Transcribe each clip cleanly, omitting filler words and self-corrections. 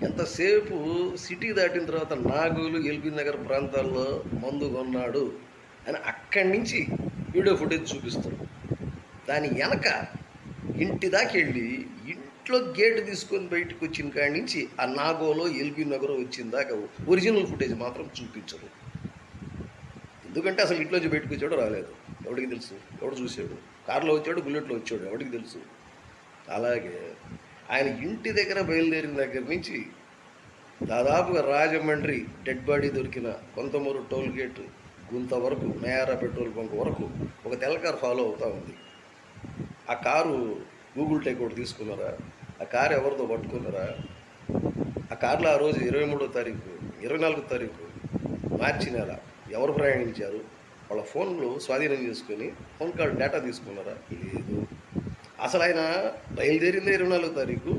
ఎంతసేపు సిటీ దాటిన తర్వాత నాగోలు, ఎల్బీ నగర్ ప్రాంతాల్లో మందు కొన్నాడు అని అక్కడి నుంచి వీడియో ఫుటేజ్ చూపిస్తారు. దాని వెనక ఇంటి దాకా వెళ్ళి ఇంట్లో గేటు తీసుకొని బయటకు వచ్చిన కాడి నుంచి ఆ నాగోలో ఎల్బీ నగరో వచ్చిన దాకా ఒరిజినల్ ఫుటేజ్ మాత్రం చూపించరు. ఎందుకంటే అసలు ఇంట్లోంచి బయటకు వచ్చాడో రాలేదు, ఎవడికి తెలుసు? ఎవడు చూశాడు? కారులో వచ్చాడు, బుల్లెట్లో వచ్చాడు, ఎవడికి తెలుసు? అలాగే ఆయన ఇంటి దగ్గర బయలుదేరిన దగ్గర నుంచి దాదాపుగా రాజమండ్రి డెడ్ బాడీ దొరికిన కొంతమూరు టోల్ గేట్ గుంత వరకు, మేయారా పెట్రోల్ బంక్ వరకు ఒక తెల్ల కారు ఫాలో అవుతూ ఉంది. ఆ కారు గూగుల్ టేక్అవుట్ తీసుకున్నారా? ఆ కారు ఎవరితో పట్టుకున్నారా? ఆ కారులో ఆ రోజు 23వ తారీఖు 24వ తారీఖు మార్చి నెల ఎవరు ప్రయాణించారు? వాళ్ళ ఫోన్లు స్వాధీనం చేసుకొని ఫోన్ కాల్ డేటా తీసుకున్నారా? లేదు. అసలు ఆయన బయలుదేరిందే 24వ తారీఖు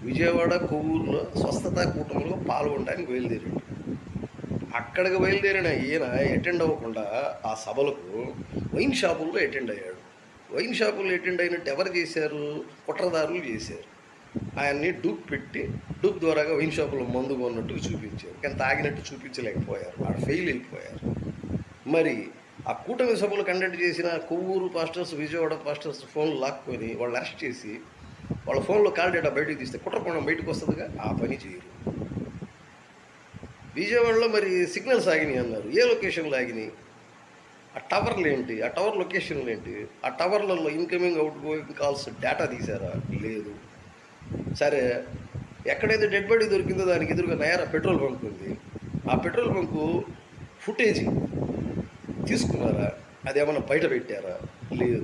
విజయవాడ కొవ్వూరులో స్వస్థతా కూటమిలో పాల్గొనడానికి బయలుదేరాడు. అక్కడికి బయలుదేరిన ఈయన అటెండ్ అవ్వకుండా ఆ సభలకు వైన్ షాపుల్లో అటెండ్ అయ్యాడు. వైన్ షాపుల్లో అటెండ్ అయినట్టు ఎవరు చేశారు? కుట్రదారులు చేశారు. ఆయన్ని డూప్ పెట్టి డూప్ ద్వారాగా వైన్ షాపులో మందు కొన్నట్టు చూపించారు, కానీ తాగినట్టు చూపించలేకపోయారు. వాడు ఫెయిల్ అయిపోయారు. మరి ఆ కూటమి సభలు కండక్ట్ చేసిన కొవ్వూరు పాస్టర్స్, విజయవాడ పాస్టర్స్ ఫోన్లు లాక్కొని వాళ్ళు అరెస్ట్ చేసి వాళ్ళ ఫోన్లో కాల్ డేటా బయటకు తీస్తే కుట్రకోణం బయటకు వస్తుందిగా, ఆ పని చేయరు. విజయవాడలో మరి సిగ్నల్స్ ఆగినాయి అన్నారు. ఏ లొకేషన్లు ఆగినాయి? ఆ టవర్లు ఏంటి? ఆ టవర్ లొకేషన్లు ఏంటి? ఆ టవర్లలో incoming outgoing calls data తీశారా? లేదు. సరే, ఎక్కడైతే డెడ్ బాడీ దొరికిందో దానికి ఎదురుగా నయారా పెట్రోల్ బంక్ ఉంది. ఆ పెట్రోల్ బంకు ఫుటేజీ తీసుకున్నారా? అదేమన్నా బయట పెట్టారా? లేదు.